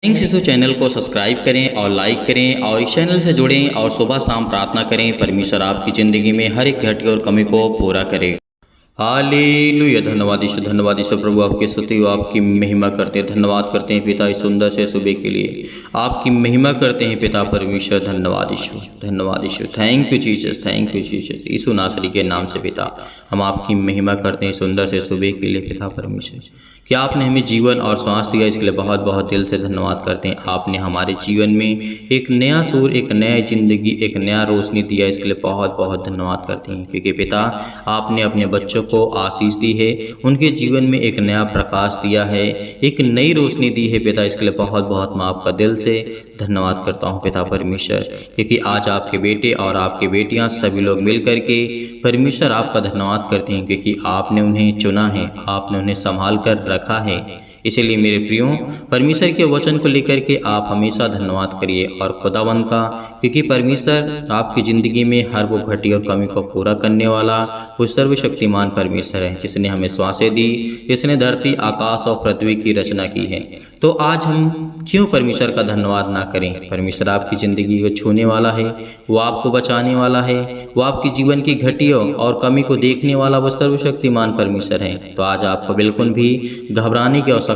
Thanks शिशु channel को subscribe करें और लाइक करें और इस चैनल से जुड़ें और सुबह शाम प्रार्थना करें। परमेश्वर आपकी ज़िंदगी में हर एक घटी और कमी को पूरा करे। हालेलुया। धन्यवाद ईश्वर प्रभु, आपकी स्तुति हो, आपकी महिमा करते हैं। धन्यवाद करते हैं पिता इस सुंदर से सुबह के लिए, आपकी महिमा करते हैं पिता परमेश्वर। धन्यवाद ईश्वर। Thank you Jesus, thank you Jesus. यीशु नासरी के नाम से पिता हम आपकी महिमा करते हैं सुंदर से सुबह के लिए पिता परमेश्वर, कि आपने हमें जीवन और श्वास दिया, इसके लिए बहुत बहुत दिल से धन्यवाद करते हैं। आपने हमारे जीवन में एक नया सूर, एक नया जिंदगी, एक नया रोशनी दिया, इसके लिए बहुत बहुत धन्यवाद करते हैं। क्योंकि पिता आपने अपने बच्चों को आशीष दी है, उनके जीवन में एक नया प्रकाश दिया है, एक नई रोशनी दी है पिता, इसके लिए बहुत बहुत मैं आपका दिल से धन्यवाद करता हूँ पिता परमेश्वर। क्योंकि आज आपके बेटे और आपकी बेटियाँ सभी लोग मिल करके परमेश्वर आपका धन्यवाद करते हैं, क्योंकि आपने उन्हें चुना है, आपने उन्हें संभाल कर रखा है। इसीलिए मेरे प्रियो, परमेश्वर के वचन को लेकर के आप हमेशा धन्यवाद करिए और खुदावन का, क्योंकि परमेश्वर आपकी ज़िंदगी में हर वो घटी और कमी को पूरा करने वाला वो सर्वशक्तिमान परमेश्वर है, जिसने हमें श्वासें दी, जिसने धरती आकाश और पृथ्वी की रचना की है। तो आज हम क्यों परमेश्वर का धन्यवाद ना करें। परमेश्वर आपकी ज़िंदगी को छूने वाला है, वो आपको बचाने वाला है, वो आपकी जीवन की घटियों और कमी को देखने वाला वो सर्वशक्तिमान परमेश्वर है। तो आज आपको बिल्कुल भी घबराने की आवश्यकता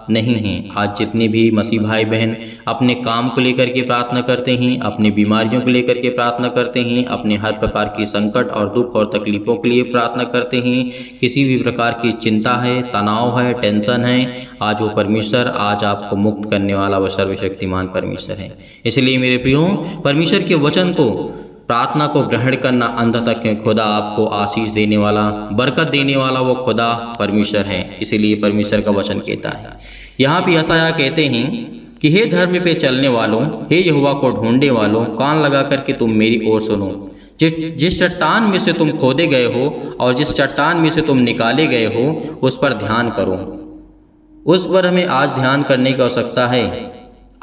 नहीं है। आज जितने भी मसीह भाई बहन अपने काम को लेकर के प्रार्थना करते हैं, अपनी बीमारियों को लेकर के प्रार्थना करते हैं, अपने हर प्रकार की संकट और दुख और तकलीफ़ों के लिए प्रार्थना करते हैं, किसी भी प्रकार की चिंता है, तनाव है, टेंशन है, आज वो परमेश्वर आज आपको मुक्त करने वाला वह सर्वशक्तिमान परमेश्वर है। इसलिए मेरे प्रियो, परमेश्वर के वचन को, प्रार्थना को ग्रहण करना अंत तक खुदा आपको आशीष देने वाला, बरकत देने वाला वो खुदा परमेश्वर है। इसीलिए परमेश्वर का वचन कहता है, यहाँ पे यशायाह कहते हैं कि हे धर्म पे चलने वालों, हे यहोवा को ढूंढने वालों, कान लगा करके तुम मेरी ओर सुनो। जिस चट्टान में से तुम खोदे गए हो और जिस चट्टान में से तुम निकाले गए हो, उस पर ध्यान करो। उस पर हमें आज ध्यान करने की आवश्यकता है।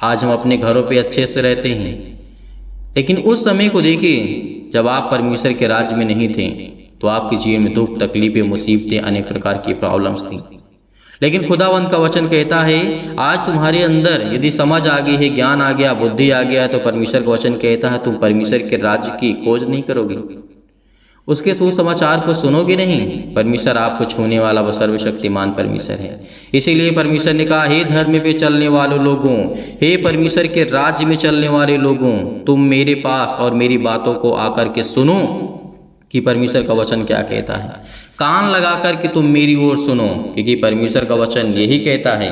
आज हम अपने घरों पे अच्छे से रहते हैं, लेकिन उस समय को देखिए जब आप परमेश्वर के राज्य में नहीं थे, तो आपके जीवन में दुख, तकलीफें, मुसीबतें, अनेक प्रकार की प्रॉब्लम्स थी। लेकिन खुदावंत का वचन कहता है, आज तुम्हारे अंदर यदि समझ आ गई है, ज्ञान आ गया, बुद्धि आ गया है, तो परमेश्वर का वचन कहता है तुम परमेश्वर के राज्य की खोज नहीं करोगे, उसके सुसमाचार को सुनोगे नहीं। परमेश्वर आपको छूने वाला वो सर्वशक्तिमान परमेश्वर है। इसीलिए परमेश्वर ने कहा, हे धर्म पे चलने वाले लोगों, हे परमेश्वर के राज्य में चलने वाले लोगों, तुम मेरे पास और मेरी बातों को आकर के सुनो कि परमेश्वर का वचन क्या कहता है। कान लगा कर के तुम मेरी ओर सुनो, क्योंकि परमेश्वर का वचन यही कहता है,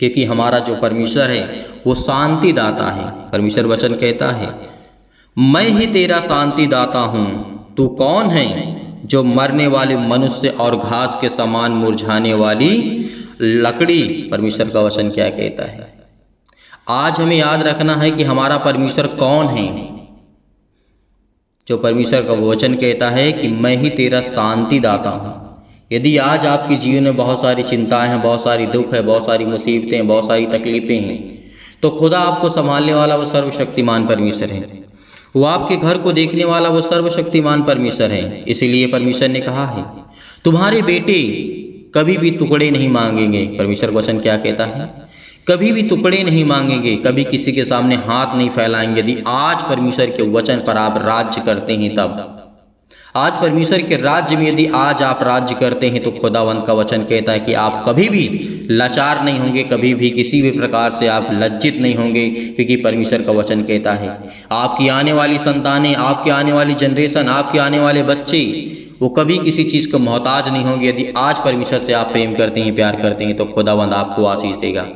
क्योंकि हमारा जो परमेश्वर है वो शांति दाता है। परमेश्वर वचन कहता है, मैं ही तेरा शांति दाता हूँ। तू कौन है जो मरने वाले मनुष्य और घास के समान मुरझाने वाली लकड़ी। परमेश्वर का वचन क्या कहता है। आज हमें याद रखना है कि हमारा परमेश्वर कौन है। जो परमेश्वर का वचन कहता है कि मैं ही तेरा शांति दाता हूँ। यदि आज आपके जीवन में बहुत सारी चिंताएं हैं, बहुत सारी दुख है, बहुत सारी मुसीबतें हैं, बहुत सारी तकलीफें हैं, तो खुदा आपको संभालने वाला वो सर्वशक्तिमान परमेश्वर है। वो आपके घर को देखने वाला वो सर्वशक्तिमान परमेश्वर है। इसीलिए परमेश्वर ने कहा है, तुम्हारे बेटे कभी भी टुकड़े नहीं मांगेंगे। परमेश्वर वचन क्या कहता है, कभी भी टुकड़े नहीं मांगेंगे, कभी किसी के सामने हाथ नहीं फैलाएंगे। यदि आज परमेश्वर के वचन पर आप राज्य करते हैं, तब आज परमेश्वर के राज्य में यदि आज आप राज्य करते हैं, तो खुदावंत का वचन कहता है कि आप कभी भी लाचार नहीं होंगे, कभी भी किसी भी प्रकार से आप लज्जित नहीं होंगे। क्योंकि परमेश्वर का वचन कहता है आपकी आने वाली संतानें, आपकी आने वाली जनरेशन, आपके आने वाले बच्चे, वो कभी किसी चीज़ को मोहताज नहीं होंगे। यदि आज परमेश्वर से आप प्रेम करते हैं, प्यार करते हैं, तो खुदावंत आपको आशीष देगा।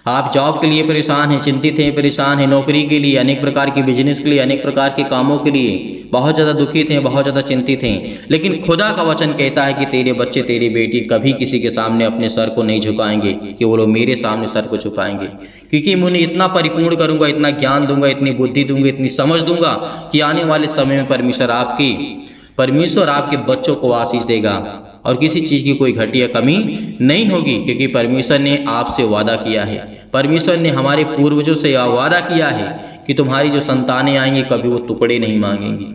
आप जॉब के लिए परेशान हैं, चिंतित हैं, परेशान हैं, नौकरी के लिए, अनेक प्रकार के बिजनेस के लिए, अनेक प्रकार के कामों के लिए बहुत ज़्यादा दुखित हैं, बहुत ज़्यादा चिंतित हैं, लेकिन खुदा का वचन कहता है कि तेरे बच्चे, तेरी बेटी कभी किसी के सामने अपने सर को नहीं झुकाएंगे, कि वो लोग मेरे सामने सर को झुकाएंगे। क्योंकि मैं उन्हें इतना परिपूर्ण करूँगा, इतना ज्ञान दूंगा, इतनी बुद्धि दूंगा, इतनी समझ दूंगा कि आने वाले समय में परमेश्वर आपके बच्चों को आशीष देगा और किसी चीज़ की कोई घटिया कमी नहीं होगी। क्योंकि परमेश्वर ने आपसे वादा किया है, परमेश्वर ने हमारे पूर्वजों से वादा किया है कि तुम्हारी जो संतानें आएंगी कभी वो टुकड़े नहीं मांगेंगी,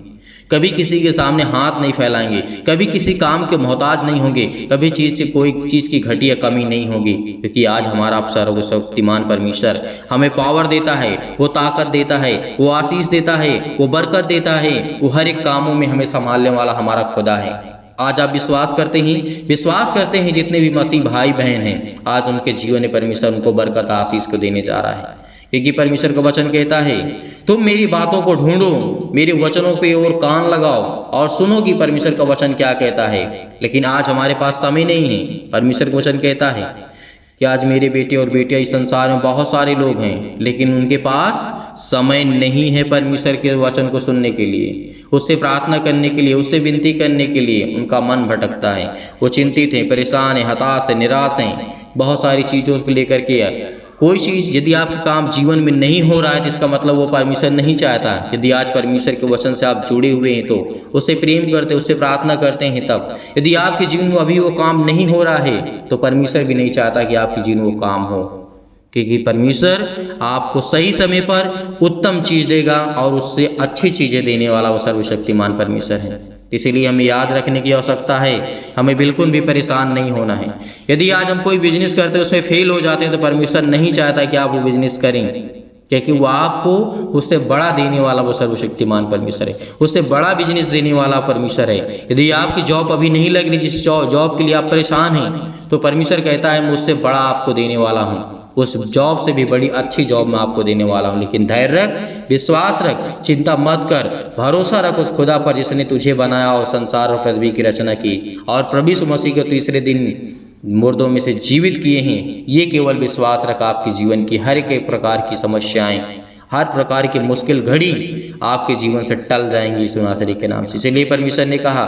कभी किसी के सामने हाथ नहीं फैलाएंगे, कभी किसी काम के मोहताज नहीं होंगे, कभी कोई चीज़ की घटी या कमी नहीं होगी, क्योंकि आज हमारा सर्वशक्तिमान परमेश्वर हमें पावर देता है, वो ताकत देता है, वो आशीष देता है, वो बरकत देता है, वो हर एक कामों में हमें संभालने वाला हमारा खुदा है। आज आप विश्वास करते हैं जितने भी मसीह भाई बहन हैं, आज उनके जीवन में परमेश्वर उनको बरकत आशीष को देने जा रहा है, क्योंकि परमेश्वर का वचन कहता है तुम मेरी बातों को ढूंढो, मेरे वचनों पे और कान लगाओ और सुनो कि परमेश्वर का वचन क्या कहता है। लेकिन आज हमारे पास समय नहीं है। परमेश्वर का वचन कहता है कि आज मेरे बेटे और बेटियां इस संसार में बहुत सारे लोग हैं, लेकिन उनके पास समय नहीं है परमेश्वर के वचन को सुनने के लिए, उससे प्रार्थना करने के लिए, उससे विनती करने के लिए। उनका मन भटकता है, वो चिंतित हैं, परेशान हैं, हताश हैं, निराश हैं, बहुत सारी चीज़ों को लेकर के। कोई चीज़ यदि आपका काम जीवन में नहीं हो रहा है तो इसका मतलब वो परमेश्वर नहीं चाहता। यदि आज परमेश्वर के वचन से आप जुड़े हुए हैं तो उससे प्रेम करते हैं, उससे प्रार्थना करते हैं, तब यदि आपके जीवन में अभी वो काम नहीं हो रहा है तो परमेश्वर भी नहीं चाहता कि आपके जीवन में वो काम हो, क्योंकि परमेश्वर आपको सही समय पर उत्तम चीज़ देगा और उससे अच्छी चीज़ें देने वाला वो सर्वशक्तिमान परमेश्वर है। इसीलिए हमें याद रखने की आवश्यकता है, हमें बिल्कुल भी परेशान नहीं होना है। यदि आज हम कोई बिजनेस करते हैं उसमें फेल हो जाते हैं तो परमेश्वर नहीं चाहता कि आप वो बिजनेस करें, क्योंकि वो आपको उससे बड़ा देने वाला वो सर्वशक्तिमान परमेश्वर है, उससे बड़ा बिजनेस देने वाला परमेश्वर है। यदि आपकी जॉब अभी नहीं लग रही, जिस जॉब के लिए आप परेशान हैं, तो परमेश्वर कहता है मैं उससे बड़ा आपको देने वाला हूँ, उस जॉब से भी बड़ी अच्छी जॉब मैं आपको देने वाला हूँ। लेकिन धैर्य रख, विश्वास रख, चिंता मत कर, भरोसा रख उस खुदा पर जिसने तुझे बनाया और संसार और पृथ्वी की रचना की और प्रभु यीशु मसीह को तीसरे दिन मुर्दों में से जीवित किए हैं। ये केवल विश्वास रख, आपके जीवन की हर एक प्रकार की समस्याएं, हर प्रकार की मुश्किल घड़ी आपके जीवन से टल जाएंगी यीशु नासरी के नाम से। इसलिए परमेश्वर ने कहा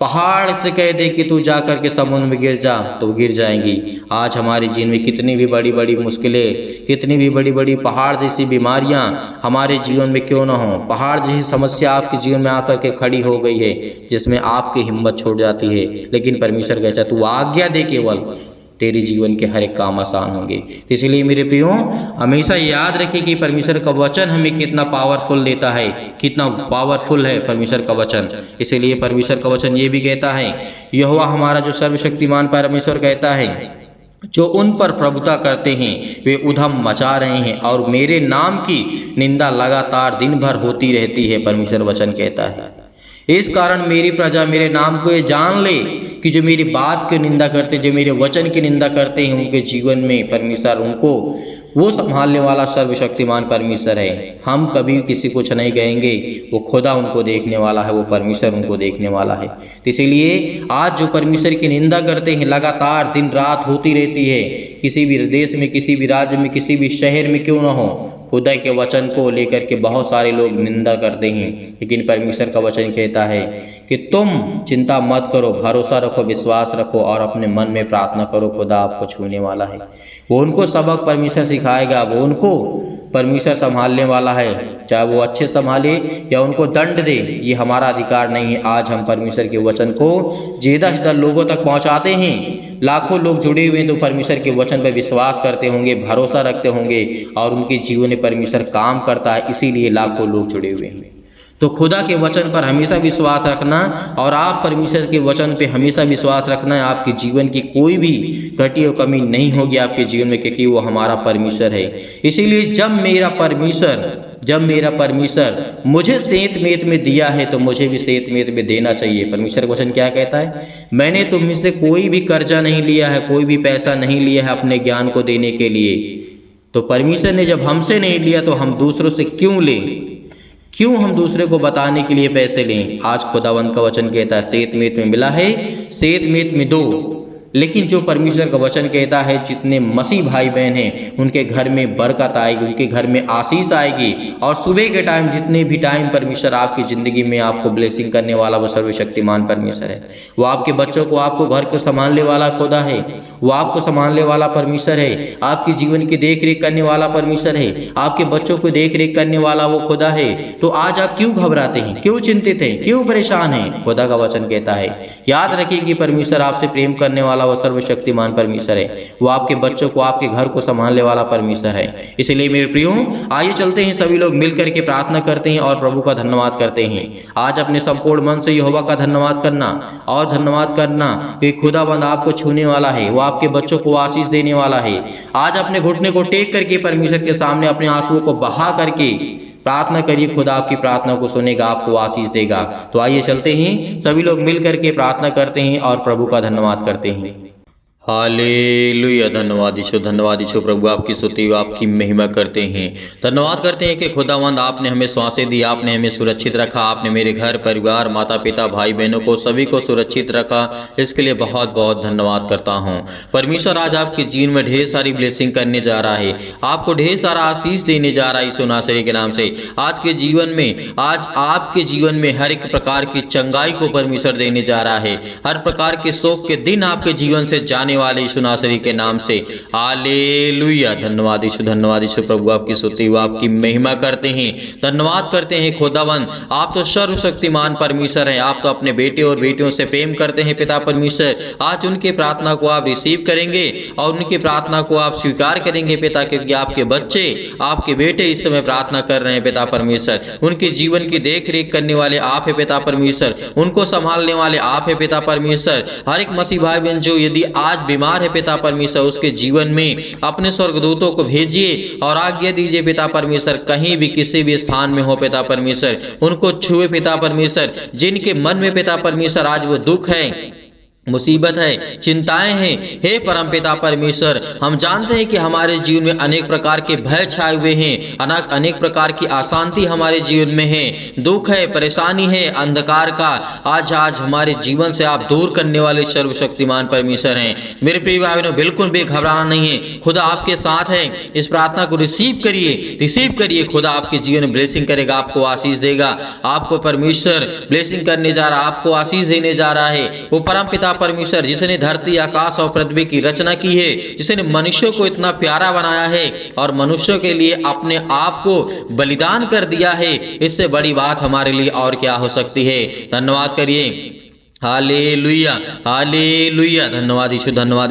पहाड़ से कह दे कि तू जा करके समुद्र में गिर जा तो गिर जाएंगी। आज हमारे जीवन में कितनी भी बड़ी बड़ी मुश्किलें, कितनी भी बड़ी बड़ी पहाड़ जैसी बीमारियां हमारे जीवन में क्यों ना हो, पहाड़ जैसी समस्या आपके जीवन में आकर के खड़ी हो गई है जिसमें आपकी हिम्मत छोड़ जाती है, लेकिन परमेश्वर कहता है तू आज्ञा दे, केवल तेरे जीवन के हर एक काम आसान होंगे। तो इसलिए मेरे प्रियो हमेशा याद रखें कि परमेश्वर का वचन हमें कितना पावरफुल देता है, कितना पावरफुल है परमेश्वर का वचन। इसीलिए परमेश्वर का वचन ये भी कहता है, यहोवा हमारा जो सर्वशक्तिमान परमेश्वर कहता है जो उन पर प्रभुता करते हैं वे उधम मचा रहे हैं और मेरे नाम की निंदा लगातार दिन भर होती रहती है, परमेश्वर वचन कहता है। इस कारण मेरी प्रजा मेरे नाम को ये जान ले कि जो मेरी बात की निंदा करते, जो मेरे वचन की निंदा करते हैं, उनके जीवन में परमेश्वर उनको वो संभालने वाला सर्वशक्तिमान परमेश्वर है। हम कभी किसी कुछ नहीं कहेंगे, वो खुदा उनको देखने वाला है, वो परमेश्वर उनको देखने वाला है। तो इसीलिए आज जो परमेश्वर की निंदा करते हैं लगातार दिन रात होती रहती है, किसी भी देश में, किसी भी राज्य में, किसी भी शहर में क्यों ना हो, खुदा के वचन को लेकर के बहुत सारे लोग निंदा करते हैं। लेकिन परमेश्वर का वचन कहता है कि तुम चिंता मत करो, भरोसा रखो, विश्वास रखो और अपने मन में प्रार्थना करो, खुदा आपको छूने वाला है। वो उनको सबक परमेश्वर सिखाएगा, वो उनको परमेश्वर संभालने वाला है, चाहे वो अच्छे संभाले या उनको दंड दे, ये हमारा अधिकार नहीं है। आज हम परमेश्वर के वचन को ज़्यादा से ज़्यादा लोगों तक पहुंचाते हैं। लाखों लोग जुड़े हुए हैं तो परमेश्वर के वचन पर विश्वास करते होंगे, भरोसा रखते होंगे और उनके जीवन में परमेश्वर काम करता है, इसीलिए लाखों लोग जुड़े हुए हैं। तो खुदा के वचन पर हमेशा विश्वास रखना और आप परमेश्वर के वचन पे हमेशा विश्वास रखना है। आपके जीवन की कोई भी घटी और कमी नहीं होगी आपके जीवन में, क्योंकि वो हमारा परमेश्वर है। इसीलिए जब मेरा परमेश्वर मुझे सेंत मेत में दिया है तो मुझे भी सेंत मेत में देना चाहिए। परमेश्वर का वचन क्या कहता है, मैंने तुम से कोई भी कर्जा नहीं लिया है, कोई भी पैसा नहीं लिया है अपने ज्ञान को देने के लिए। तो परमेश्वर ने जब हमसे नहीं लिया तो हम दूसरों से क्यों लें, क्यों हम दूसरे को बताने के लिए पैसे लें। आज खुदावंत का वचन कहता है सेंत मेत में मिला है, सेंत मेत में दो। लेकिन जो परमेश्वर का वचन कहता है जितने मसीह भाई बहन हैं उनके घर में बरकत आएगी, उनके घर में आशीष आएगी। और सुबह के टाइम जितने भी टाइम परमेश्वर आपकी ज़िंदगी में आपको ब्लेसिंग करने वाला वो सर्वशक्तिमान परमेश्वर है। वो आपके बच्चों को, आपको घर को संभालने वाला खुदा है। वो आपको संभालने वाला परमेश्वर है, आपके जीवन की देख रेख करने वाला परमेश्वर है, आपके बच्चों को देख रेख करने वाला वो खुदा है। तो आज आप क्यों घबराते हैं, क्यों चिंतित हैं, क्यों परेशान हैं? खुदा का वचन कहता है याद रखिए कि परमेश्वर आपसे प्रेम करने वाला वो सर्वशक्तिमान परमेश्वर है, वो आपके बच्चों को, आपके घर को संभालने वाला परमेश्वर है। इसलिए मेरे प्रियो, आइए चलते हैं, सभी लोग मिल करके प्रार्थना करते हैं और प्रभु का धन्यवाद करते हैं। आज अपने संपूर्ण मन से यहोवा का धन्यवाद करना और धन्यवाद करना कि खुदाबंद आपको छूने वाला है, वो आपके बच्चों को आशीष देने वाला है। आज अपने घुटने को टेक करके परमेश्वर के सामने अपने आंसुओं को बहा करके प्रार्थना करिए, खुदा आपकी प्रार्थना को सुनेगा, आपको आशीष देगा। तो आइए चलते हैं, सभी लोग मिल करके प्रार्थना करते हैं और प्रभु का धन्यवाद करते हैं। हालेलुया, धन्यवाद यीशु प्रभु, आपकी स्तुति आपकी महिमा करते हैं। धन्यवाद करते हैं कि खुदावंद आपने हमें सांसें दी, आपने हमें सुरक्षित रखा, आपने मेरे घर परिवार माता पिता भाई बहनों को सभी को सुरक्षित रखा, इसके लिए बहुत बहुत धन्यवाद करता हूं। परमेश्वर आज आपके जीवन में ढेर सारी ब्लेसिंग करने जा रहा है, आपको ढेर सारा आशीष देने जा रहा है यीशु नासरी के नाम से। आज के जीवन में, आज आपके जीवन में हर एक प्रकार की चंगाई को परमेश्वर देने जा रहा है। हर प्रकार के शोक के दिन आपके जीवन से जाने वाले यीशु नासरी के नाम से। हालेलुया, धन्यवाद यीशु प्रभु, आपकी स्तुति आपकी महिमा करते हैं। धन्यवाद करते हैं खुदावंद, आप तो सर्वशक्तिमान परमेश्वर हैं, आप तो अपने बेटे और बेटियों से प्रेम करते हैं पिता परमेश्वर। आज उनकी प्रार्थना को आप रिसीव करेंगे और उनकी प्रार्थना को आप स्वीकार करेंगे पिता, क्योंकि आपके बच्चे, आपके बेटे इस समय प्रार्थना कर रहे हैं पिता परमेश्वर। उनके जीवन की देख रेख करने वाले आप है पिता परमेश्वर, उनको संभालने वाले आप है पिता परमेश्वर। हर एक मसीह भाई बहन जो यदि आज बीमार है पिता परमेश्वर, उसके जीवन में अपने स्वर्गदूतों को भेजिए और आज्ञा दीजिए पिता परमेश्वर, कहीं भी किसी भी स्थान में हो पिता परमेश्वर, उनको छुए पिता परमेश्वर। जिनके मन में पिता परमेश्वर आज वो दुख है, मुसीबत है, चिंताएं हैं, हे परमपिता परमेश्वर, हम जानते हैं कि हमारे जीवन में अनेक प्रकार के भय छाए हुए हैं, अनेक प्रकार की अशांति हमारे जीवन में है, दुख है, परेशानी है, अंधकार का आज हमारे जीवन से आप दूर करने वाले सर्वशक्तिमान परमेश्वर हैं। मेरे प्रिय भाई बहनों, बिल्कुल भी घबराना नहीं है, खुदा आपके साथ है। इस प्रार्थना को रिसीव करिए, खुदा आपके जीवन में ब्लेसिंग करेगा, आपको आशीष देगा। आपको परमेश्वर ब्लेसिंग करने जा रहा है, आपको आशीष देने जा रहा है। वो परमपिता परमेश्वर जिसने धरती आकाश और पृथ्वी की रचना की है, जिसने मनुष्यों को इतना प्यारा बनाया है और मनुष्यों के लिए अपने आप को बलिदान कर दिया है, इससे बड़ी बात हमारे लिए और क्या हो सकती है। धन्यवाद करिए। हालेलुया, हालेलुया, धन्यवाद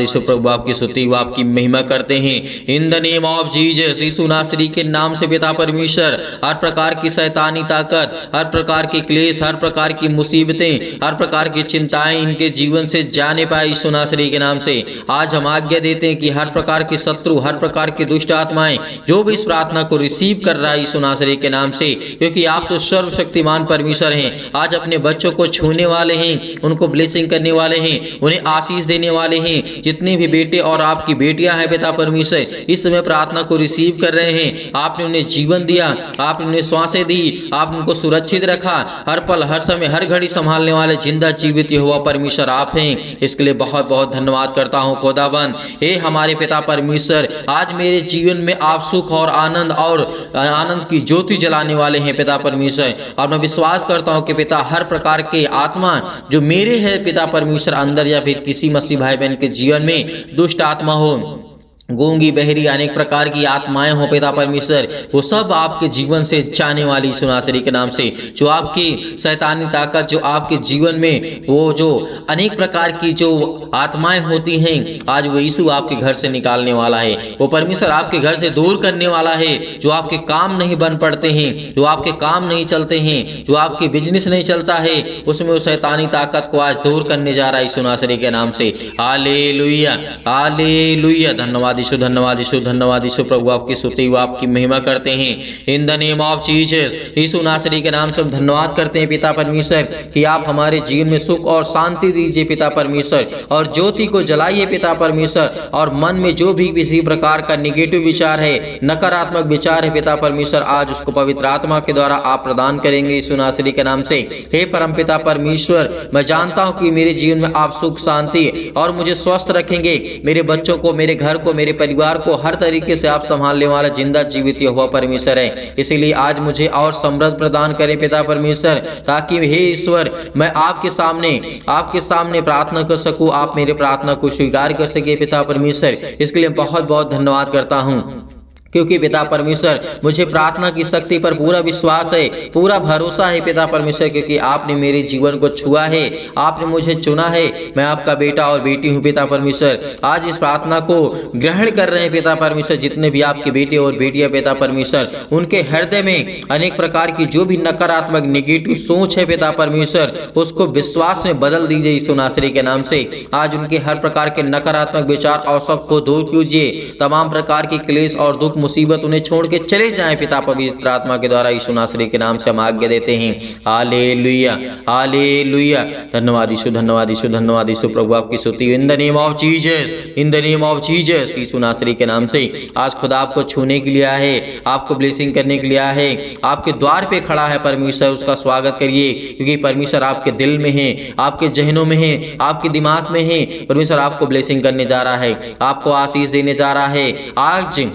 यीशु प्रभु, आपकी स्तुति आपकी महिमा करते हैं। In the name of Jesus, यीशु नासरी के नाम से पिता परमेश्वर, हर प्रकार की शैतानी ताकत, हर प्रकार के क्लेश, हर प्रकार की मुसीबतें, हर प्रकार की चिंताएं इनके जीवन से जाने पाए यीशु नासरी के नाम से। आज हम आज्ञा देते हैं कि हर प्रकार के शत्रु, हर प्रकार की दुष्ट आत्माएं जो भी इस प्रार्थना को रिसीव कर रहा है यीशु नासरी के नाम से, क्योंकि आप तो सर्वशक्तिमान परमेश्वर हैं, आज अपने बच्चों को छूने वाले हैं, उनको ब्लेसिंग करने वाले हैं, उन्हें आशीष देने वाले हैं। जितने भी बेटे और आपकी बेटियां हैं पिता परमेश्वर, इस समय प्रार्थना को रिसीव कर रहे हैं, आपने उन्हें जीवन दिया, आपने उन्हें श्वासें दी, आपने उनको सुरक्षित रखा, हर पल हर समय हर घड़ी संभालने वाले जिंदा जीवित यहोवा परमेश्वर आप हैं। इसके लिए बहुत बहुत धन्यवाद करता हूँ खुदाबंद। हे हमारे पिता परमेश्वर, आज मेरे जीवन में आप सुख और आनंद की ज्योति जलाने वाले हैं पिता परमेश्वर। और मैं विश्वास करता हूँ कि पिता हर प्रकार के आत्मा जो मेरे है पिता परमेश्वर अंदर, या फिर किसी मसीह भाई बहन के जीवन में दुष्ट आत्मा हो, गूंगी बहरी अनेक प्रकार की आत्माएं हो पिता परमेश्वर, वो सब आपके जीवन से जाने वाली यीशु नासरी के नाम से। जो आपकी शैतानी ताकत, जो आपके जीवन में वो जो अनेक प्रकार की जो आत्माएं होती हैं, आज वो यीशु आपके घर से निकालने वाला है। वो परमेश्वर आपके घर से दूर करने वाला है। जो आपके काम नहीं बन पड़ते हैं, जो आपके काम नहीं चलते हैं, जो आपके बिजनेस नहीं चलता है, उसमें वो शैतानी ताकत को आज दूर करने जा रहा है यीशु नासरी के नाम से। हालेलुया, हालेलुया, धन्यवाद यीशु प्रभु, आपकी स्तुति आपकी महिमा करते हैं। In the name of Jesus, यीशु नासरी के नाम से हम धन्यवाद करते हैं पिता परमेश्वर कि आप हमारे जीवन में सुख और शांति दीजिए पिता परमेश्वर, और ज्योति को जलाइए पिता परमेश्वर। और मन में जो भी किसी प्रकार का निगेटिव विचार है, नकारात्मक विचार है पिता परमेश्वर, आज उसको पवित्र आत्मा के द्वारा आप प्रदान करेंगे यीशु नासरी के नाम से। हे परम पिता परमेश्वर, मैं जानता हूँ कि मेरे जीवन में आप सुख शांति और मुझे स्वस्थ रखेंगे, मेरे बच्चों को, मेरे घर को, मेरे मेरे परिवार को हर तरीके से आप संभालने वाला जिंदा जीवित यहोवा परमेश्वर है। इसीलिए आज मुझे और समृद्ध प्रदान करें पिता परमेश्वर, ताकि हे ईश्वर मैं आपके सामने प्रार्थना कर सकूं, आप मेरे प्रार्थना को स्वीकार कर सके पिता परमेश्वर। इसके लिए बहुत बहुत धन्यवाद करता हूं, क्योंकि पिता परमेश्वर मुझे प्रार्थना की शक्ति पर पूरा विश्वास है, पूरा भरोसा है पिता परमेश्वर, क्योंकि आपने मेरे जीवन को छुआ है, आपने मुझे चुना है। मैं आपका बेटा और बेटी हूँ पिता परमेश्वर। आज इस प्रार्थना को ग्रहण कर रहे हैं पिता परमेश्वर जितने भी आपके बेटे और बेटियां पिता परमेश्वर, उनके हृदय में अनेक प्रकार की जो भी नकारात्मक नेगेटिव सोच है पिता परमेश्वर, उसको विश्वास में बदल दीजिए यीशु नासरी के नाम से। आज उनके हर प्रकार के नकारात्मक विचार और शक को दूर कीजिए, तमाम प्रकार की क्लेश और दुख मुसीबत उन्हें छोड़ के चले जाएं पिता पवित्र आत्मा के द्वारा यीशु नासरी के नाम से हम आज्ञा देते हैं। हालेलुया हालेलुया। धन्यवाद यीशु, धन्यवाद यीशु, धन्यवाद यीशु। प्रभु आपकी स्तुति in the name of Jesus, in the name of Jesus. यीशु नासरी के नाम से आज खुदा आपको छूने के लिए आया है, आपको ब्लेसिंग करने के लिए आया है, आपके द्वार पे खड़ा है परमेश्वर, उसका स्वागत करिए, क्योंकि परमेश्वर आपके दिल में है, आपके जहनों में है, आपके दिमाग में है। परमेश्वर आपको ब्लेसिंग करने जा रहा है, आपको आशीष देने जा रहा है। आज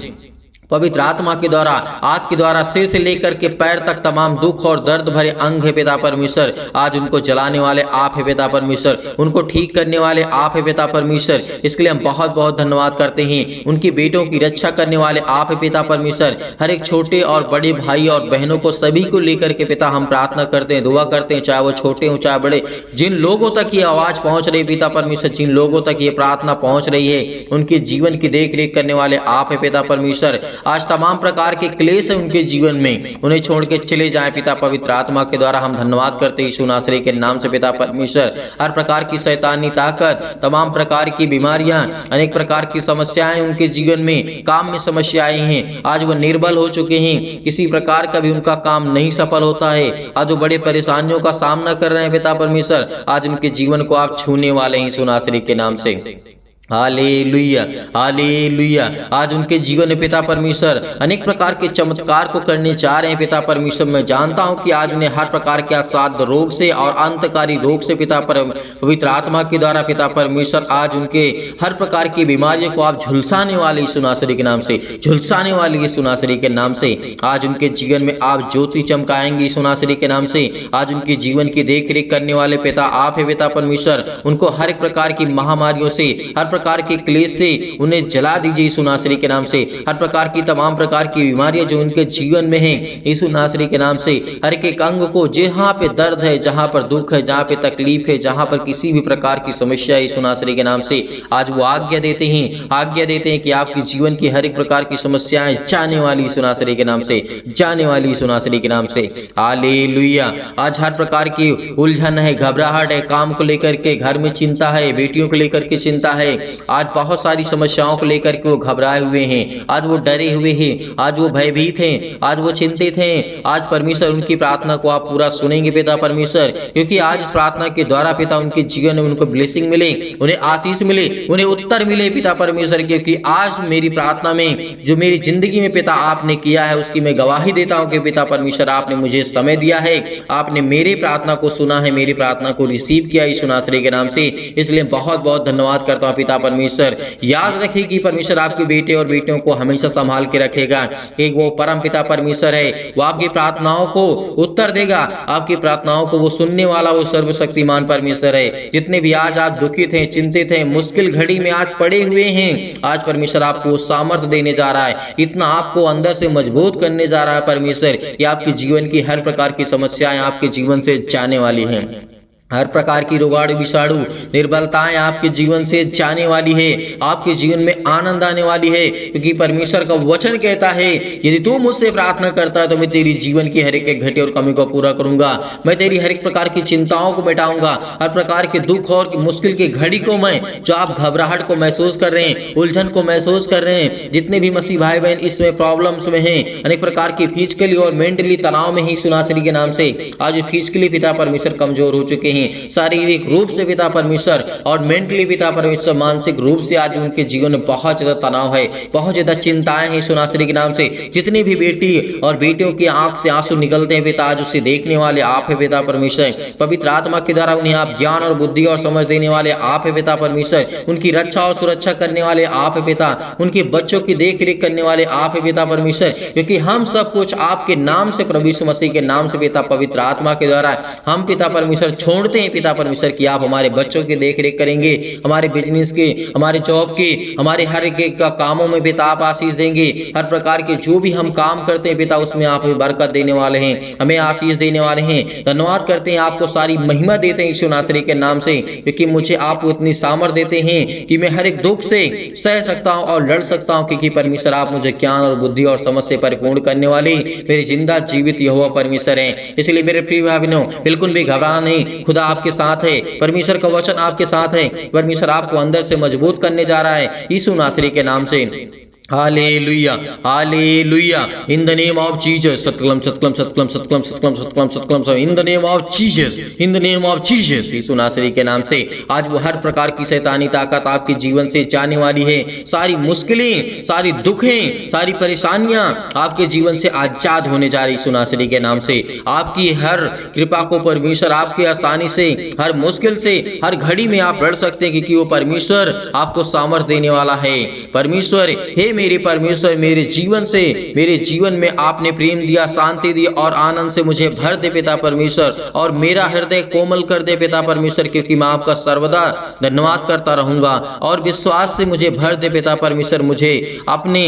पवित्र आत्मा के द्वारा, आग के द्वारा सिर से लेकर के पैर तक तमाम दुख और दर्द भरे अंग है पिता परमेश्वर, आज उनको जलाने वाले आप है पिता परमेश्वर, उनको ठीक करने वाले आप है पिता परमेश्वर। इसके लिए हम बहुत बहुत धन्यवाद करते हैं। उनकी बेटों की रक्षा करने वाले आप है पिता परमेश्वर। हर एक छोटे और बड़े भाई और बहनों को सभी को लेकर के पिता हम प्रार्थना करते हैं, दुआ करते हैं, चाहे वो छोटे हो चाहे बड़े, जिन लोगों तक ये आवाज पहुंच रही पिता परमेश्वर, जिन लोगों तक ये प्रार्थना पहुंच रही है, उनके जीवन की देख रेख करने वाले आप है पिता परमेश्वर। आज तमाम प्रकार के क्लेश है उनके जीवन में, उन्हें छोड़ के चले जाएं पिता पवित्र आत्मा के द्वारा। हम धन्यवाद करते हैं यीशु नासरी के नाम से पिता परमेश्वर। हर प्रकार की शैतानी ताकत, तमाम प्रकार की बीमारियां, अनेक प्रकार की समस्याएं उनके जीवन में, काम में समस्याएं हैं, आज वो निर्बल हो चुके हैं, किसी प्रकार का भी उनका काम नहीं सफल होता है, आज वो बड़े परेशानियों का सामना कर रहे हैं पिता परमेश्वर। आज उनके जीवन को आप छूने वाले हैं यीशु नासरी के नाम से। Hallelujah hallelujah. आज उनके जीवन में पिता परमेश्वर अनेक प्रकार के चमत्कार को करने जा रहे हैं पिता परमेश्वर। मैं जानता हूं कि आज उन्हें हर प्रकार के असाध्य रोग से और अंतकारी रोग से पिता पवित्र आत्मा के द्वारा पिता परमेश्वर आज उनके हर प्रकार की बीमारियों को आप झुलसाने वाले यीशु नासरी के नाम से, झुलसाने वाले यीशु नासरी के नाम से। आज उनके जीवन में आप ज्योति चमकाएंगे यीशु नासरी के नाम से। आज उनके जीवन की देख रेख करने वाले पिता आप है पिता परमेश्वर। उनको हर एक प्रकार की महामारियों से, हर प्रकार के क्लेश से उन्हें जला दीजिए यीशु नासरी के नाम से। हर प्रकार की तमाम प्रकार की बीमारियां जो उनके जीवन में हैं यीशु नासरी के नाम से, हर एक अंग को, जहां पे दर्द है, जहां पर दुख है, जहां पे तकलीफ है, जहां पर किसी भी प्रकार की समस्या है यीशु नासरी के नाम से, आज वो आज्ञा देते हैं कि आपके जीवन की हर एक प्रकार की समस्याएं जाने वाली यीशु नासरी के नाम से, जाने वाली यीशु नासरी के नाम से। हालेलुया। आज हर प्रकार की उलझन है, घबराहट है, काम को लेकर के घर में चिंता है, बेटियों को लेकर के चिंता है, आज बहुत सारी समस्याओं को लेकर के वो घबराए हुए हैं, आज वो डरे हुए हैं, आज वो भयभीत हैं, आज वो चिंतित हैं। आज परमेश्वर उनकी प्रार्थना को आप पूरा सुनेंगे पिता परमेश्वर, क्योंकि आज इस प्रार्थना के द्वारा पिता उनके जीवन में उनको ब्लेसिंग मिले, उन्हें आशीष मिले, उन्हें उत्तर मिले पिता परमेश्वर। क्योंकि आज मेरी प्रार्थना में जो मेरी जिंदगी में पिता आपने किया है उसकी मैं गवाही देता हूं कि पिता परमेश्वर आपने मुझे समय दिया है, आपने मेरी प्रार्थना को सुना है, मेरी प्रार्थना को रिसीव किया यीशु नासरी के नाम से। इसलिए बहुत बहुत धन्यवाद करता हूं पिता परमेश्वर। याद रखिए कि परमेश्वर आपके बेटे और बेटियों को हमेशा संभाल के रखेगा। एक वो परम पिता परमेश्वर है, वो आपकी प्रार्थनाओं को उत्तर देगा, आपकी प्रार्थनाओं को वो सुनने वाला वो सर्वशक्तिमान परमेश्वर है। जितने भी आज आप दुखित हैं, चिंतित हैं, मुश्किल घड़ी में आज पड़े हुए हैं, आज परमेश्वर आपको सामर्थ्य देने जा रहा है, इतना आपको अंदर से मजबूत करने जा रहा है परमेश्वर कि आपके जीवन की हर प्रकार की समस्याएं आपके जीवन से जाने वाली हैं। हर प्रकार की रोगाणु विषाणु निर्बलताएं आपके जीवन से जाने वाली है, आपके जीवन में आनंद आने वाली है, क्योंकि परमेश्वर का वचन कहता है यदि तू मुझसे प्रार्थना करता है तो मैं तेरी जीवन की हर एक घटी और कमी को पूरा करूंगा, मैं तेरी हर एक प्रकार की चिंताओं को मिटाऊंगा, हर प्रकार के दुख और मुश्किल की घड़ी को मैं, जो आप घबराहट को महसूस कर रहे हैं, उलझन को महसूस कर रहे हैं, जितने भी मसीह भाई बहन इसमें प्रॉब्लम्स में हैं, अनेक प्रकार की फिजिकली और मेंटली तनाव में ही सुनासरी के नाम से आज फिजिकली पिता परमेश्वर कमजोर हो चुके हैं, हैं, शारीरिक रूप से पिता परमेश्वर और मेंटली पिता परमेश्वर, मानसिक रूप से आज उनके जीवन में बहुत ज्यादा तनाव है, बहुत ज्यादा चिंताएं हैं सुनाश्री के नाम से। जितनी भी बेटी और बेटियों की आंख से आंसू निकलते हैं पिता, आज उसे देखने वाले आप है पिता परमेश्वर। पवित्र आत्मा के द्वारा उन्हें आप ज्ञान और बुद्धि और समझ देने वाले आप है पिता परमेश्वर। उनकी रक्षा और सुरक्षा करने वाले आप है पिता, उनके बच्चों की देख रेख करने वाले आप है पिता परमेश्वर, क्योंकि हम सब कुछ आपके नाम से, प्रभु यीशु मसीह के नाम से पिता पवित्र आत्मा के द्वारा हम पिता परमेश्वर छोड़ते हैं पिता परमेश्वर कि आप हमारे बच्चों की देख रेख करेंगे, हमारे बिजनेस के, हमारे जॉब के, हमारे हर एक का कामों में पिता आप आशीष देंगे। हर प्रकार के जो भी हम काम करते हैं पिता उसमें आप हमें बरकत देने वाले हैं, हमें आशीष देने वाले हैं। धन्यवाद करते हैं, आपको सारी महिमा देते हैं यीशु नासरी के नाम से, क्योंकि मुझे आप इतनी सामर्थ देते हैं कि मैं हर एक दुख से सह सकता हूं और लड़ सकता हूं, क्योंकि परमेश्वर आप मुझे ज्ञान और बुद्धि और समझ से परिपूर्ण करने वाले मेरे जिंदा जीवित यहोवा परमेश्वर हैं। इसलिए मेरे प्रिय भाई बहनों, बिल्कुल भी घबराना नहीं, खुदा आपके साथ है, परमेश्वर का वचन आपके साथ है, परमेश्वर आपको अंदर से मजबूत करने जा रहा है यीशु नासरी के नाम से। Hallelujah, hallelujah, in the name of Jesus, सतकलम सतकलम सतकलम सतकलम सतकलम सतकलम सतकलम, in the name of Jesus, in the name of Jesus, यीशु नासरी के नाम से आज वो हर प्रकार की शैतानी ताकत आपके जीवन से जाने वाली है। सारी मुश्किलें, सारी दुखें, सारी परेशानियां आपके जीवन से आजाद होने जा रही यीशु नासरी के नाम से। आपकी हर कृपा को परमेश्वर आपकी आसानी से, हर मुश्किल से, हर घड़ी में आप लड़ सकते हैं, क्योंकि वो परमेश्वर आपको सामर्थ देने वाला है। परमेश्वर, हे मेरे परमेश्वर, मेरे जीवन से, मेरे जीवन में आपने प्रेम दिया, शांति दी और आनंद से मुझे भर दे पिता परमेश्वर, और मेरा हृदय कोमल कर दे पिता परमेश्वर, क्योंकि मैं आपका सर्वदा धन्यवाद करता रहूंगा। और विश्वास से मुझे भर दे पिता परमेश्वर, मुझे अपने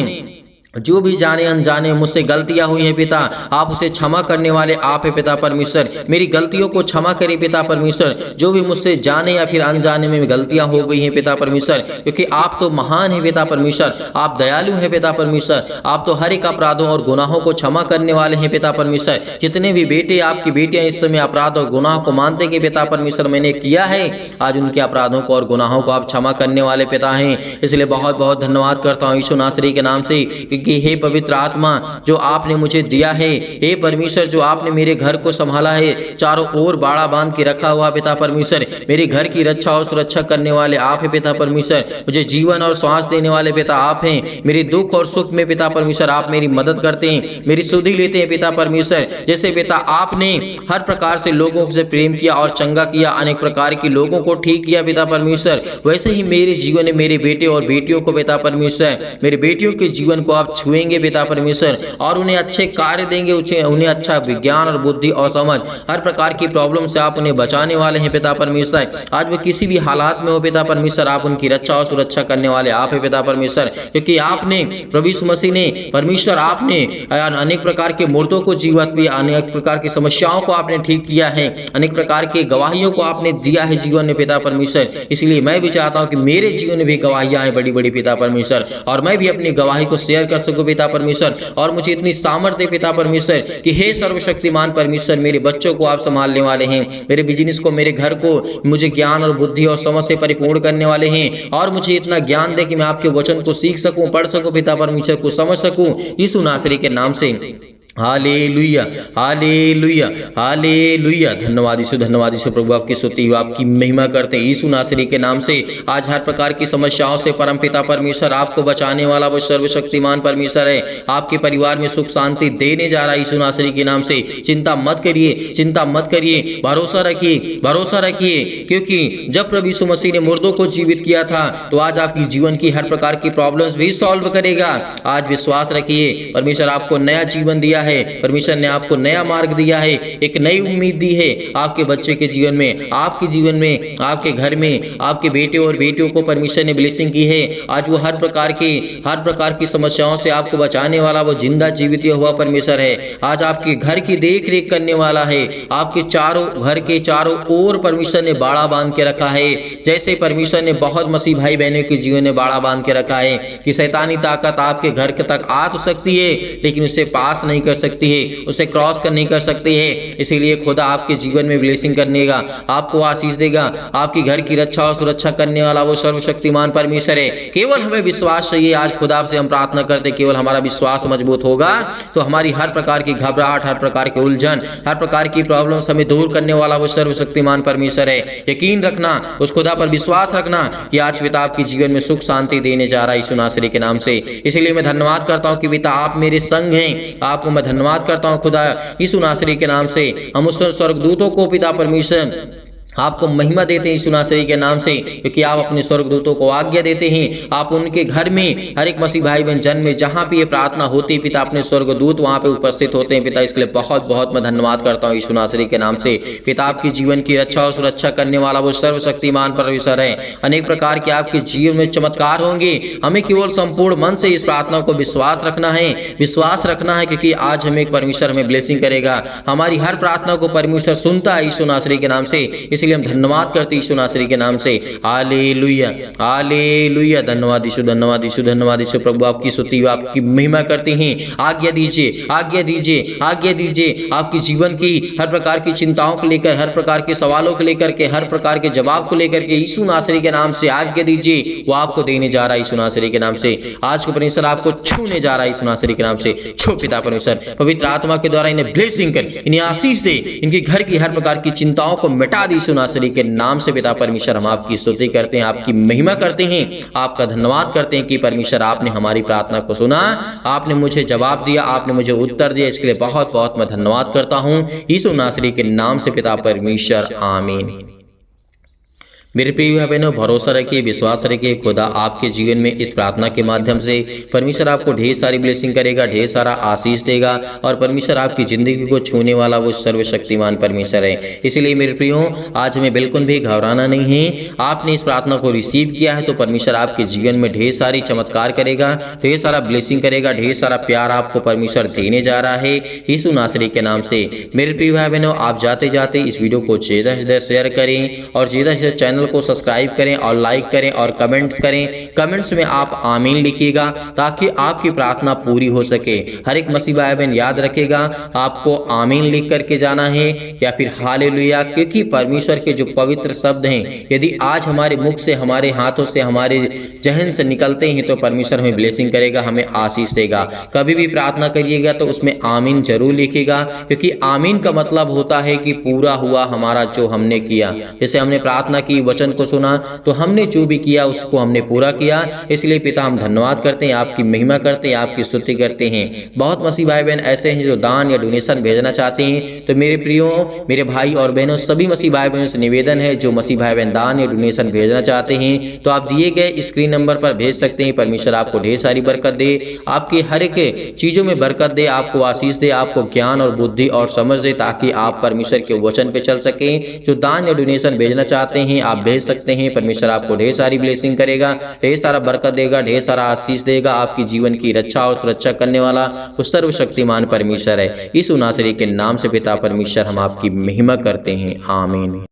जो भी जाने अनजाने मुझसे गलतियां हुई हैं पिता, आप उसे क्षमा करने वाले आप है पिता परमेश्वर। मेरी गलतियों को क्षमा करें पिता परमेश्वर, जो भी मुझसे जाने या फिर अनजाने में गलतियां हो गई हैं पिता परमेश्वर, क्योंकि आप तो महान है पिता परमेश्वर, आप दयालु हैं पिता परमेश्वर, आप तो हर एक अपराधों और गुनाहों को क्षमा करने वाले हैं पिता परमेश्वर। जितने भी बेटे, आपकी बेटियां इस समय अपराध और गुनाह को मानते कि पिता परमेश्वर मैंने किया है, आज उनके अपराधों को और गुनाहों को आप क्षमा करने वाले पिता हैं। इसलिए बहुत बहुत धन्यवाद करता हूँ यीशु नासरी के नाम से, कि हे पवित्र आत्मा जो आपने मुझे दिया है, हे परमेश्वर जो आपने मेरे घर को संभाला है, चारों ओर बाड़ा बांध के रखा हुआ पिता परमेश्वर, मेरे घर की रक्षा और सुरक्षा करने वाले आप हैं पिता परमेश्वर, मुझे जीवन और श्वास देने वाले पिता आप हैं। मेरे दुख और सुख में पिता परमेश्वर आप मेरी मदद करते हैं, मेरी सुधि लेते हैं पिता परमेश्वर। जैसे पिता आपने हर प्रकार से लोगों से प्रेम किया और चंगा किया, अनेक प्रकार के लोगों को ठीक किया पिता परमेश्वर, वैसे ही मेरे जीवन में मेरे बेटे और बेटियों को पिता परमेश्वर, मेरे बेटियों के जीवन को आप छुएंगे पिता परमेश्वर, और उन्हें अच्छे कार्य देंगे, उन्हें अच्छा विज्ञान और बुद्धि और समझ, हर प्रकार की प्रॉब्लम से आप उन्हें बचाने वाले हैं पिता परमेश्वर। आज वो किसी भी हालात में हो पिता परमेश्वर, आप उनकी रक्षा और सुरक्षा करने वाले आप है पिता परमेश्वर, क्योंकि आपने प्रभु यीशु मसीह ने, परमेश्वर आपने अनेक प्रकार के मुर्दों को जीवित भी, अनेक प्रकार की समस्याओं को आपने ठीक किया है, अनेक प्रकार के गवाहियों को आपने दिया है जीवन में पिता परमेश्वर। इसलिए मैं भी चाहता हूँ कि मेरे जीवन में भी गवाहियां हैं बड़ी बड़ी पिता परमेश्वर, और मैं भी अपनी गवाही को शेयर कर सकूं पिता परमेश्वर, और मुझे इतनी सामर्थ्य पिता परमेश्वर कि हे सर्वशक्तिमान परमेश्वर, मेरे बच्चों को आप संभालने वाले हैं, मेरे बिजनेस को, मेरे घर को मुझे ज्ञान और बुद्धि और समझ से परिपूर्ण करने वाले हैं, और मुझे इतना ज्ञान दे कि मैं आपके वचन को सीख सकूं, पढ़ सकूं पिता परमेश्वर, को समझ सकूं यीशु नासरी के नाम से। हालेलुया, हालेलुया, हालेलुया, धन्यवाद यीशु प्रभु, आपकी स्तुति हो, आपकी महिमा करते हैं यीशु नासरी के नाम से। आज हर प्रकार की समस्याओं से परम पिता परमेश्वर आपको बचाने वाला वो सर्वशक्तिमान परमेश्वर है, आपके परिवार में सुख शांति देने जा रहा है यीशु नासरी के नाम से। चिंता मत करिए, चिंता मत करिए, भरोसा रखिए, भरोसा रखिए, क्योंकि जब प्रभु यीशु मसीह ने मुर्दों को जीवित किया था, तो आज आपकी जीवन की हर प्रकार की प्रॉब्लम्स भी सॉल्व करेगा। आज विश्वास रखिए, परमेश्वर आपको नया जीवन दिया है, परमेश्वर ने आपको नया मार्ग दिया है, एक नई उम्मीद दी है आपके बच्चे के जीवन में, आपके जीवन में, आपके घर में, आपके बेटे और बेटियों को परमेश्वर ने ब्लेसिंग की है। आज वो हर प्रकार की समस्याओं से आपको बचाने वाला वो जिंदा जीवित हुआ परमेश्वर है। आज आपके घर की देख रेख करने वाला है, आपके घर के चारों ओर परमेश्वर ने बाड़ा बांध के रखा है। जैसे परमेश्वर ने बहुत मसीह भाई बहनों के जीवन में बाड़ा बांध के रखा है कि शैतानी ताकत आपके घर तक आ तो सकती है, लेकिन उसे पास नहीं कर कर सकती है, उसे क्रॉस कर नहीं कर सकती है। इसीलिए खुदा आपके जीवन में ब्लेसिंग करने का, आपको आशीष देगा, आपकी घर की रक्षा और सुरक्षा करने वाला वो सर्वशक्तिमान परमेश्वर है। केवल हमें विश्वास चाहिए। आज खुदा से हम प्रार्थना करते, केवल हमारा विश्वास मजबूत होगा तो हमारी हर प्रकार की घबराहट, हर प्रकार की उलझन, हर प्रकार की प्रॉब्लम्स हमें दूर करने वाला वो सर्वशक्तिमान परमेश्वर है। यकीन रखना, उस खुदा पर विश्वास रखना कि आज पिता आपके जीवन में सुख शांति देने जा रहा है यीशु नासरी के नाम से। इसलिए मैं धन्यवाद करता हूं कि पिता आप मेरे संग हैं। आपको मैं धन्यवाद करता हूं खुदा यीशु नासरी के नाम से। हम उस स्वर्गदूतों को पिता परमेश्वर आपको महिमा देते हैं यीशु नासरी के नाम से, क्योंकि आप अपने स्वर्गदूतों को आज्ञा देते हैं। आप उनके घर में हर एक मसीह भाई बहन जन में जहां भी ये प्रार्थना होती है पिता, अपने स्वर्गदूत वहां पे उपस्थित होते हैं पिता। इसके लिए बहुत बहुत मैं धन्यवाद करता हूं यीशु नासरी के नाम से। पिता आपके जीवन की रक्षा और सुरक्षा करने वाला वो सर्वशक्तिमान परमेश्वर है। अनेक प्रकार के आपके जीवन में चमत्कार होंगे। हमें केवल संपूर्ण मन से इस प्रार्थना को विश्वास रखना है, विश्वास रखना है, क्योंकि आज हमें एक परमेश्वर हमें ब्लेसिंग करेगा। हमारी हर प्रार्थना को परमेश्वर सुनता है यीशु नासरी के नाम से। इसलिए हम धन्यवाद करते यीशु नासरी के नाम से। हालेलुया, हालेलुया। धन्यवाद यीशु, धन्यवाद यीशु, धन्यवाद यीशु। प्रभु आपकी स्तुति, आपकी महिमा करते हैं। आज्ञा दीजिए, आज्ञा दीजिए, आज्ञा दीजिए। आपकी जीवन की हर प्रकार की चिंताओं को लेकर, हर प्रकार के सवालों को लेकर के, हर प्रकार के जवाब को लेकर के यीशु नासरी के नाम से आज्ञा दीजिए। वो आपको देने जा रहा है यीशु नासरी के नाम से। आज को परमेश्वर आपको छूने जा रहा है यीशु नासरी के नाम से। छो पिता परमेश्वर, पवित्र आत्मा के द्वारा इन्हें ब्लेसिंग कर, इन्हें आशीष दे, इनके घर की हर प्रकार की चिंताओं को मिटा दी यीशु नासरी के नाम से। पिता परमेश्वर, हम आपकी स्तुति करते हैं, आपकी महिमा करते हैं, आपका धन्यवाद करते हैं कि परमेश्वर आपने हमारी प्रार्थना को सुना, आपने मुझे जवाब दिया, आपने मुझे उत्तर दिया। इसके लिए बहुत बहुत मैं धन्यवाद करता हूं यीशु नासरी के नाम से पिता परमेश्वर, आमीन। मेरे प्रिय भाई बहनों, भरोसा रखिए, विश्वास रखिए, खुदा आपके जीवन में इस प्रार्थना के माध्यम से परमेश्वर आपको ढेर सारी ब्लेसिंग करेगा, ढेर सारा आशीष देगा, और परमेश्वर आपकी जिंदगी को छूने वाला वो सर्वशक्तिमान परमेश्वर है। इसलिए मेरे प्रियो, आज हमें बिल्कुल भी घबराना नहीं है। आपने इस प्रार्थना को रिसीव किया है तो परमेश्वर आपके जीवन में ढेर सारी चमत्कार करेगा, ढेर सारा ब्लेसिंग करेगा, ढेर सारा प्यार आपको परमेश्वर देने जा रहा है यीशु नासरी के नाम से। मेरे प्रिय भाई बहनों, आप जाते जाते इस वीडियो को ज़्यादा से ज़्यादा शेयर करें और ज़्यादा से ज़्यादा चैनल को सब्सक्राइब करें और लाइक करें और कमेंट करें। कमेंट्स में आप आमीन लिखिएगा ताकि आपकी प्रार्थना पूरी हो सके। हर एक मसीह भाई बहन याद रखेगा, आपको आमीन लिख करके जाना है या फिर हालेलुया, क्योंकि परमेश्वर के जो पवित्र शब्द हैं यदि आज हमारे मुख से, हमारे हाथों से, हमारे जहन से निकलते हैं तो परमेश्वर हमें ब्लेसिंग करेगा, हमें आशीष देगा। कभी भी प्रार्थना करिएगा तो उसमें आमीन जरूर लिखिएगा, क्योंकि आमीन का मतलब होता है कि पूरा हुआ हमारा जो हमने किया। जैसे हमने प्रार्थना की, वचन को सुना, तो हमने जो भी किया उसको हमने पूरा किया। इसलिए पिता हम धन्यवाद करते हैं, आपकी महिमा करते हैं, आपकी स्तुति करते हैं। बहुत मसीह भाई बहन ऐसे हैं जो दान या डोनेशन भेजना चाहते हैं, तो मेरे प्रियो, मेरे भाई और बहनों, सभी मसीह भाई बहनों से निवेदन है, जो मसीह भाई बहन दान या डोनेशन भेजना चाहते हैं तो आप दिए गए स्क्रीन नंबर पर भेज सकते हैं। परमेश्वर आपको ढेर सारी बरकत दे, आपकी हर एक चीजों में बरकत दे, आपको आशीष दे, आपको ज्ञान और बुद्धि और समझ दे, ताकि आप परमेश्वर के वचन पे चल सके। जो दान या डोनेशन भेजना चाहते हैं आप भेज सकते हैं। परमेश्वर आपको ढेर सारी ब्लेसिंग करेगा, ढेर सारा बरकत देगा, ढेर सारा आशीष देगा। आपकी जीवन की रक्षा और सुरक्षा करने वाला वो सर्वशक्तिमान परमेश्वर है। यीशु नासरी के नाम से पिता परमेश्वर हम आपकी महिमा करते हैं, आमीन।